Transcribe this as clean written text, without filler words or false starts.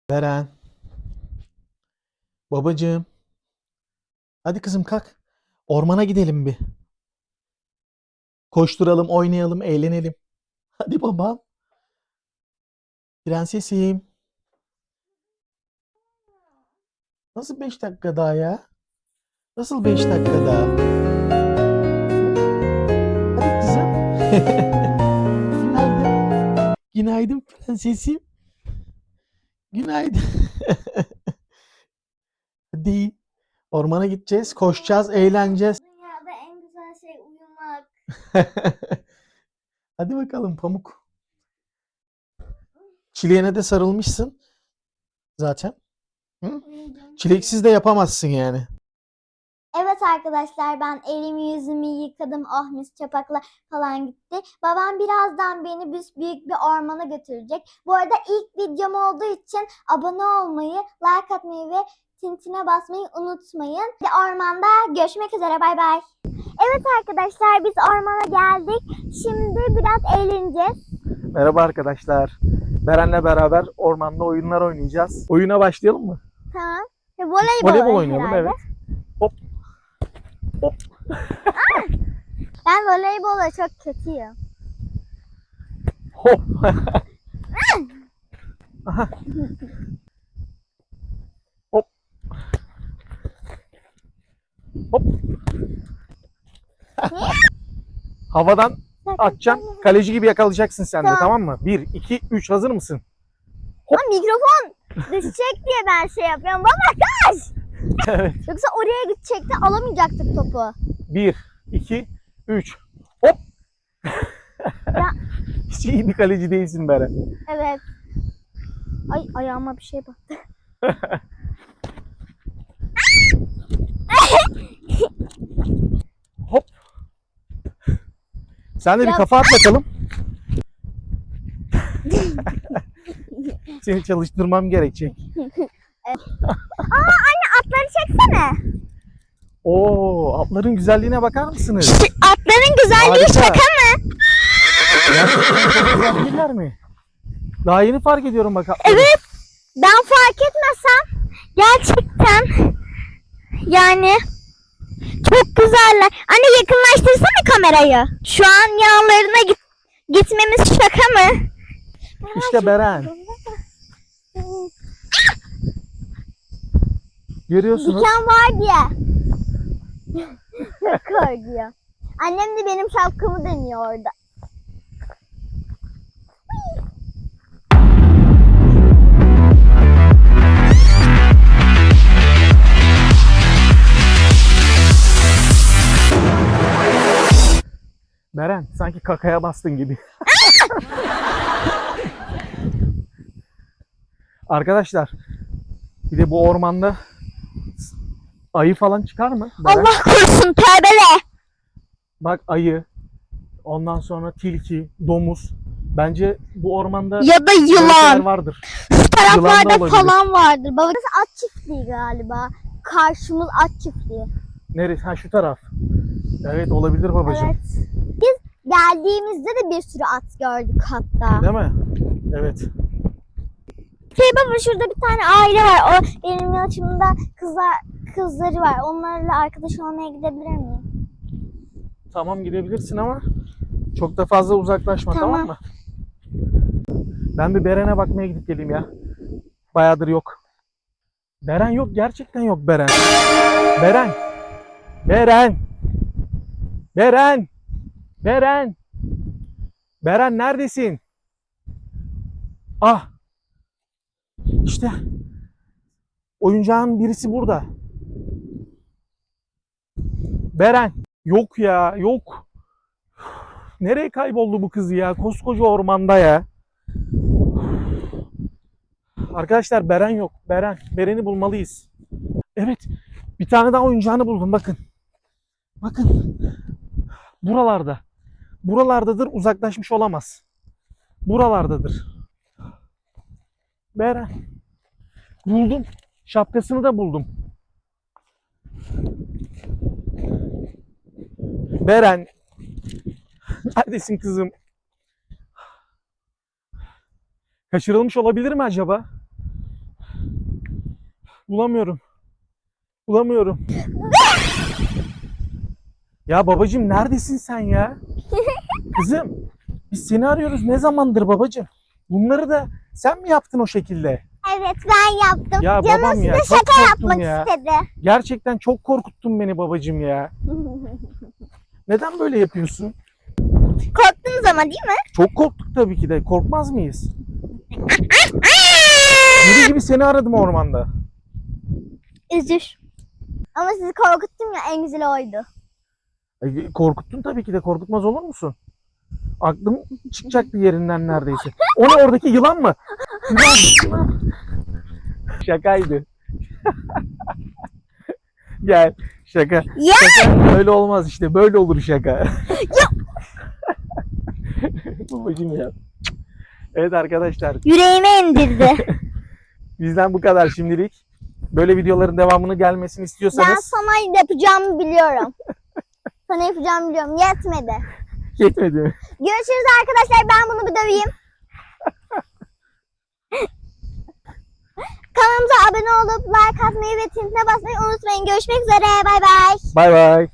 Beren, babacığım, hadi kızım kalk. Ormana gidelim bir. Koşturalım, oynayalım, eğlenelim. Hadi babam, prensesim. Nasıl 5 dakika daha ya? Nasıl 5 dakika daha? Hadi kızım. Günaydın. Günaydın prensesim. Günaydın. Hadi ormana gideceğiz, koşacağız, eğleneceğiz. Dünyada en güzel şey uyumak. Hadi bakalım Pamuk. Çileğine de sarılmışsın zaten. Hı? Çileksiz de yapamazsın yani. Evet arkadaşlar, ben elimi yüzümü yıkadım. Oh, mis çapakla falan gitti. Babam birazdan beni büyük bir ormana götürecek. Bu arada ilk videom olduğu için abone olmayı, like atmayı ve tintine basmayı unutmayın. Ormanda görüşmek üzere, bay bay. Evet arkadaşlar, biz ormana geldik. Şimdi biraz eğleneceğiz. Merhaba arkadaşlar. Beren'le beraber ormanda oyunlar oynayacağız. Oyuna başlayalım mı? Tamam. Voleybol oynayalım, herhalde. evet. Hop. Hop. Ben voleybola çok kötüyüm. Hop. Aha. Hop. Hop. Havadan atacaksın. Kaleci gibi yakalayacaksın sen de, tamam mı? 1, 2, 3 hazır mısın? Hop. Mikrofon düşecek diye ben şey yapıyorum. Baba kaç! Evet. Yoksa oraya gidecekti, alamayacaktık topu. 1, 2, 3. Hop. Ya. Hiç iyi bir kaleci değilsin Beren. Evet. Ay, ayağıma bir şey battı. Hop. Sen de bir Ya. kafa at bakalım. Seni çalıştırmam gerekecek. Anne, atları çeksene. Oo, atların güzelliğine bakar mısınız? Atların güzelliği Harika. şaka mı? Gerçekten çok güzel değiller mi? Daha yeni fark ediyorum bak atları. Evet. Ben fark etmesem gerçekten yani çok güzeller. Anne, yakınlaştırsana kamerayı. Şu an yanlarına gitmemiz şaka mı? İşte Beren. Görüyorsunuz. Diken var diye. Çok korkuyor. Annem de benim şapkamı deniyor orada. Beren sanki kakaya bastın gibi. Arkadaşlar, bir de bu ormanda ayı falan çıkar mı? Beren? Allah korusun, tövbe. Bak, ayı, ondan sonra tilki, domuz. Bence bu ormanda Ya da balıklar yılan. vardır. Şu Yılan da taraflarda olabilir. falan vardır. Baba, burası at çiftliği galiba. Karşımız at çiftliği. Neresi? Ha, şu taraf. Evet, olabilir babacığım. Evet. Biz geldiğimizde de bir sürü at gördük hatta. Değil mi? Evet. Baba, şurada bir tane aile var. O benim yaşımda kızları var. Onlarla arkadaş olmaya gidebilir miyim? Tamam, gidebilirsin ama çok da fazla uzaklaşma, tamam mı? Ben bir Beren'e bakmaya gidip geleyim ya. Bayağıdır yok. Beren yok, gerçekten yok Beren. Beren. Beren. Beren. Beren. Beren neredesin? Ah. İşte oyuncağın birisi burada. Beren. Yok ya, yok. Nereye kayboldu bu kız ya? Koskoca ormanda ya. Arkadaşlar, Beren yok. Beren'i bulmalıyız. Evet. Bir tane daha oyuncağını buldum, bakın. Bakın. Buralarda. Buralardadır, uzaklaşmış olamaz. Buralardadır. Beren. Buldum. Şapkasını da buldum. Beren. Neredesin kızım? Kaçırılmış olabilir mi acaba? Bulamıyorum. Bulamıyorum. Ya babacığım neredesin sen ya? Kızım biz seni arıyoruz ne zamandır babacığım? Bunları da sen mi yaptın o şekilde? Evet ben yaptım. Ya Canım babam ya size çok şaka korktum yapmak ya. istedi. Gerçekten çok korkuttun beni babacığım ya. Neden böyle yapıyorsun? Korktunuz ama değil mi? Çok korktuk tabii ki de. Korkmaz mıyız? Biri gibi seni aradım ormanda. Üzür. Ama sizi korkuttum ya, en güzeli oydu. Korkuttun tabii ki de. Korkutmaz olur musun? Aklım çıkacaktı yerinden neredeyse. O ne oradaki yılan mı? Yılan. Şakaydı. Gel. Şaka. Ya! Şaka öyle olmaz işte. Böyle olur şaka. Babacığım ya. Evet arkadaşlar. Yüreğime indirdi. Bizden bu kadar şimdilik. Böyle videoların devamını gelmesini Ben istiyorsanız sana yapacağımı biliyorum. Sana yapacağımı biliyorum. Yetmedi. yetmedi mi? Görüşürüz arkadaşlar. Ben bunu bir döveyim. Kanalımıza abone olup like atmayı ve tintine basmayı unutmayın. Görüşmek üzere. Bay bay. Bay bay.